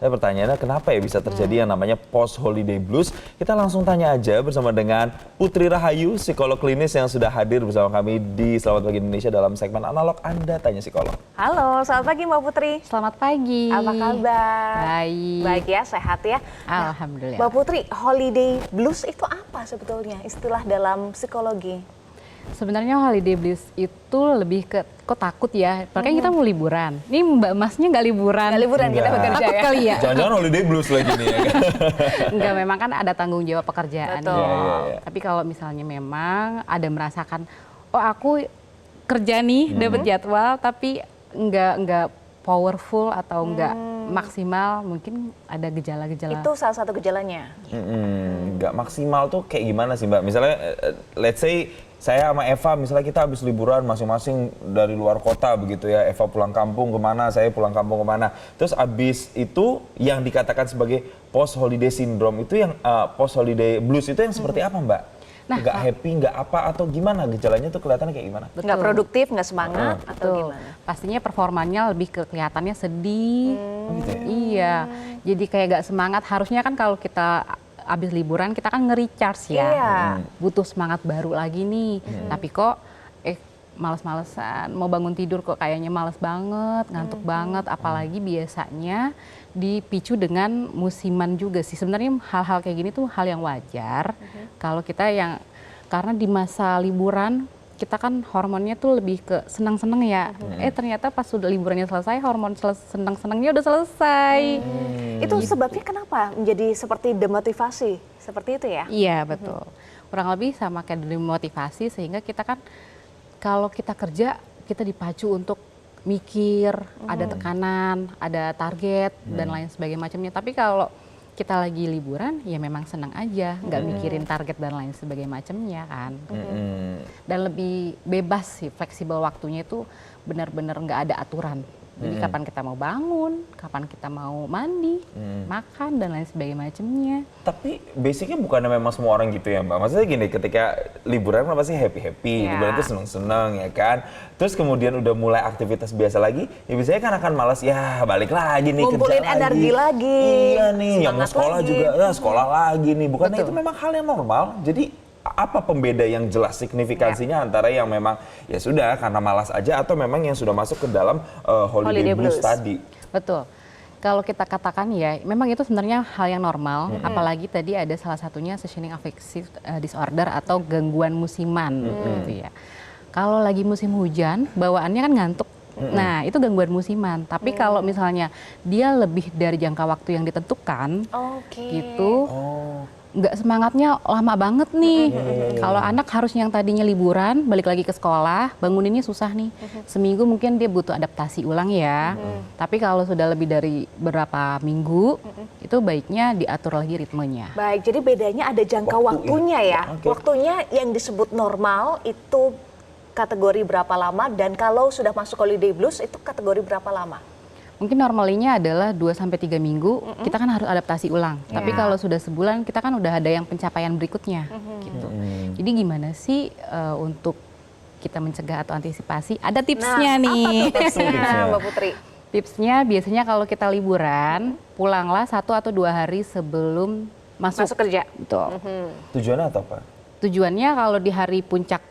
Tapi pertanyaannya kenapa ya bisa terjadi yang namanya post holiday blues? Kita langsung tanya aja bersama dengan Putri Rahayu, psikolog klinis yang sudah hadir bersama kami di Selamat Pagi Indonesia dalam segmen Analog Anda Tanya Psikolog. Halo, selamat pagi Mbak Putri. Selamat pagi. Apa kabar? Baik. Baik ya, sehat ya. Alhamdulillah. Mbak Putri, holiday blues itu apa sebetulnya istilah dalam psikologi? Sebenarnya holiday blues itu lebih ke kok takut ya. Makanya kita mau liburan. Ini Mbak Masnya nggak liburan. Nggak liburan, kita Nggak. bekerja Takut ya. kali ya. Jangan-jangan holiday blues lagi nih ya kan? Enggak, memang kan ada tanggung jawab pekerjaan. Betul. Iya. Tapi kalau misalnya memang ada merasakan, oh aku kerja nih, dapat jadwal, tapi nggak powerful atau nggak maksimal, mungkin ada gejala-gejala. Itu salah satu gejalanya. Nggak maksimal tuh kayak gimana sih Mbak? Misalnya, let's say saya sama Eva, misalnya kita habis liburan masing-masing dari luar kota begitu ya. Eva pulang kampung kemana, saya pulang kampung kemana. Terus abis itu yang dikatakan sebagai post holiday syndrome itu yang post holiday blues itu yang seperti apa Mbak? Nah, nggak happy, nggak apa atau gimana gejalanya tuh kelihatannya kayak gimana? Nggak produktif, nggak semangat, atau Betul. gimana? Pastinya performanya lebih ke kelihatannya sedih. Oh gitu ya? Iya. Jadi kayak gak semangat. Harusnya kan kalau kita abis liburan kita kan nge-recharge ya. Iya. Butuh semangat baru lagi nih. Tapi kok males-malesan, mau bangun tidur kok kayaknya males banget, ngantuk banget. Apalagi biasanya dipicu dengan musiman juga sih. Sebenarnya hal-hal kayak gini tuh hal yang wajar. Kalau kita yang, karena di masa liburan kita kan hormonnya tuh lebih ke senang-senang ya. Ternyata pas sudah liburannya selesai, hormon senang-senangnya udah selesai. Itu sebabnya kenapa menjadi seperti demotivasi? Seperti itu ya? Iya, betul. Kurang lebih sama kayak dari motivasi, sehingga kita kan kalau kita kerja, kita dipacu untuk mikir, ada tekanan, ada target, dan lain sebagainya macamnya. Tapi kalau kita lagi liburan, ya memang senang aja, nggak mikirin target dan lain sebagainya macamnya kan. Dan lebih bebas sih, fleksibel waktunya itu benar-benar nggak ada aturan. Jadi kapan kita mau bangun, kapan kita mau mandi, makan, dan lain sebagainya macamnya. Tapi basicnya bukannya memang semua orang gitu ya Mbak? Maksudnya gini, ketika liburan kan pasti happy-happy, liburan itu seneng-seneng ya kan? Terus kemudian udah mulai aktivitas biasa lagi, ya biasanya kan akan malas, ya balik lagi nih, Ngumpulin kerja energi lagi. Iya nih, yang mau Semangat sekolah lagi. juga, ya sekolah lagi nih. Bukannya Betul. itu memang hal yang normal? Jadi apa pembeda yang jelas signifikansinya antara yang memang ya sudah karena malas aja atau memang yang sudah masuk ke dalam holiday blues tadi? Betul. Kalau kita katakan ya, memang itu sebenarnya hal yang normal. Apalagi tadi ada salah satunya seasonal affective disorder atau gangguan musiman, gitu ya. Kalau lagi musim hujan, bawaannya kan ngantuk. Nah, itu gangguan musiman. Tapi kalau misalnya dia lebih dari jangka waktu yang ditentukan, Oke. gitu, Oh, nggak semangatnya lama banget nih. Kalau anak harus yang tadinya liburan, balik lagi ke sekolah, banguninnya susah nih. Seminggu mungkin dia butuh adaptasi ulang ya. Tapi kalau sudah lebih dari beberapa minggu, itu baiknya diatur lagi ritmenya. Baik, jadi bedanya ada jangka Waktu, waktunya ya. Oke. Waktunya yang disebut normal itu kategori berapa lama, dan kalau sudah masuk holiday blues itu kategori berapa lama? Mungkin normalinya adalah 2-3 minggu, kita kan harus adaptasi ulang. Tapi kalau sudah sebulan, kita kan udah ada yang pencapaian berikutnya. Gitu. Jadi gimana sih untuk kita mencegah atau antisipasi? Ada tipsnya nih. Apa tuh tipsnya, Mbak Putri? Tipsnya biasanya kalau kita liburan, pulanglah 1 atau 2 hari sebelum masuk kerja. Betul. tujuannya atau apa? Tujuannya kalau di hari puncak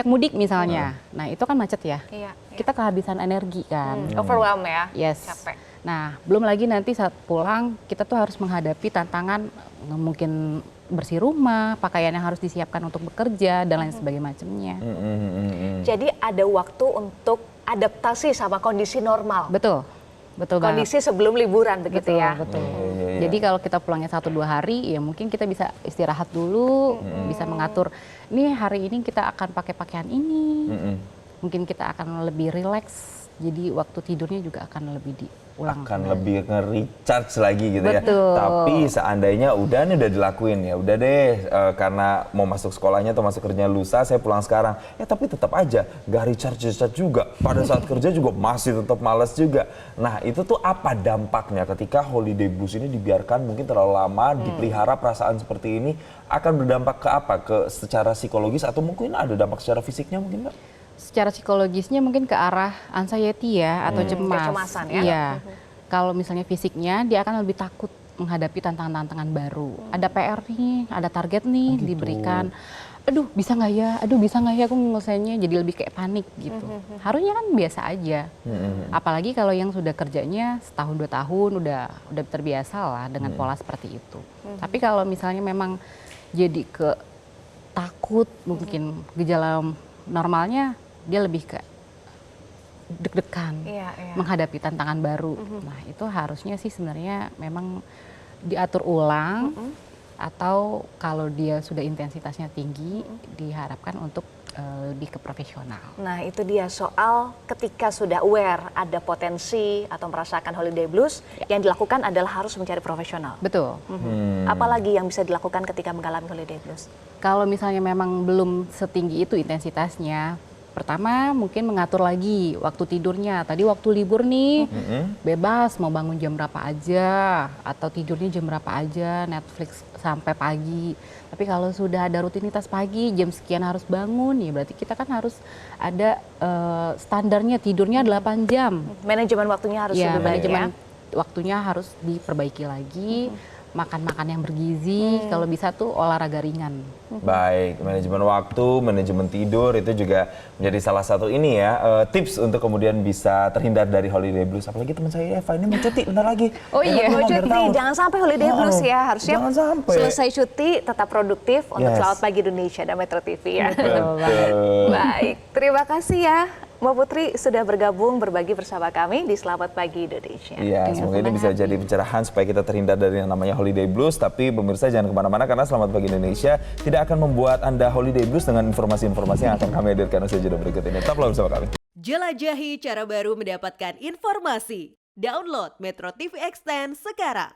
mudik misalnya, nah itu kan macet ya. Iya. Kita kehabisan energi kan. Overwhelm ya. Yes. Capek. Nah, belum lagi nanti saat pulang kita tuh harus menghadapi tantangan mungkin bersih rumah, pakaian yang harus disiapkan untuk bekerja dan lain sebagainya macamnya. Jadi ada waktu untuk adaptasi sama kondisi normal. Betul. Betul banget. Kondisi sebelum liburan begitu Betul, ya. betul. Jadi kalau kita pulangnya 1-2 hari, ya mungkin kita bisa istirahat dulu, bisa mengatur, nih hari ini kita akan pakai pakaian ini, mungkin kita akan lebih rileks, jadi waktu tidurnya juga akan lebih diulang. Akan lebih nge-recharge lagi gitu ya. Betul. Tapi seandainya udah dilakuin ya, udah deh karena mau masuk sekolahnya atau masuk kerjanya lusa, saya pulang sekarang. Ya tapi tetap aja gak recharge juga. Pada saat kerja juga masih tetap malas juga. Nah itu tuh apa dampaknya ketika holiday blues ini dibiarkan mungkin terlalu lama, dipelihara perasaan seperti ini, akan berdampak ke apa? Ke secara psikologis atau mungkin ada dampak secara fisiknya mungkin Mbak? Secara psikologisnya mungkin ke arah anxiety ya atau cemas. Kecemasan ya. Iya. Kalau misalnya fisiknya, dia akan lebih takut menghadapi tantangan-tantangan baru. Ada PR nih, ada target nih gitu. diberikan. Aduh bisa nggak ya? Aduh bisa nggak ya aku menyelesainya? Jadi lebih kayak panik gitu. Harusnya kan biasa aja. Apalagi kalau yang sudah kerjanya setahun 2 tahun udah terbiasa lah dengan pola seperti itu. Tapi kalau misalnya memang jadi ke takut, mungkin gejala normalnya dia lebih ke deg-degan, menghadapi tantangan baru. Nah itu harusnya sih sebenarnya memang diatur ulang, atau kalau dia sudah intensitasnya tinggi, diharapkan untuk lebih ke profesional. Nah itu dia soal ketika sudah aware ada potensi atau merasakan holiday blues, yang dilakukan adalah harus mencari profesional. Betul. Apalagi yang bisa dilakukan ketika mengalami holiday blues? Kalau misalnya memang belum setinggi itu intensitasnya, pertama mungkin mengatur lagi waktu tidurnya. Tadi waktu libur nih, bebas mau bangun jam berapa aja, atau tidurnya jam berapa aja, Netflix sampai pagi. Tapi kalau sudah ada rutinitas pagi, jam sekian harus bangun, ya berarti kita kan harus ada standarnya, tidurnya 8 jam. Manajemen waktunya harus Ya, lebih baik manajemen ya. waktunya harus diperbaiki lagi. Makan-makan yang bergizi, kalau bisa tuh olahraga ringan. Baik, manajemen waktu, manajemen tidur itu juga menjadi salah satu ini ya tips untuk kemudian bisa terhindar dari holiday blues. Apalagi teman saya Eva ini mau cuti bentar lagi. Oh iya, Mau cuti, jangan sampai holiday blues ya. Harusnya jangan sampai. selesai cuti tetap produktif untuk Yes. Selamat Pagi Indonesia dan Metro TV ya. Betul. Baik, terima kasih ya Mbak Putri sudah bergabung berbagi bersama kami di Selamat Pagi Indonesia. Iya, semoga ini bisa jadi pencerahan supaya kita terhindar dari yang namanya holiday blues. Tapi pemirsa jangan kemana-mana karena Selamat Pagi Indonesia tidak akan membuat Anda holiday blues dengan informasi-informasi yang akan kami hadirkan usai jeda berikut ini. Tetaplah bersama kami. Jelajahi cara baru mendapatkan informasi. Download Metro TV Extend sekarang.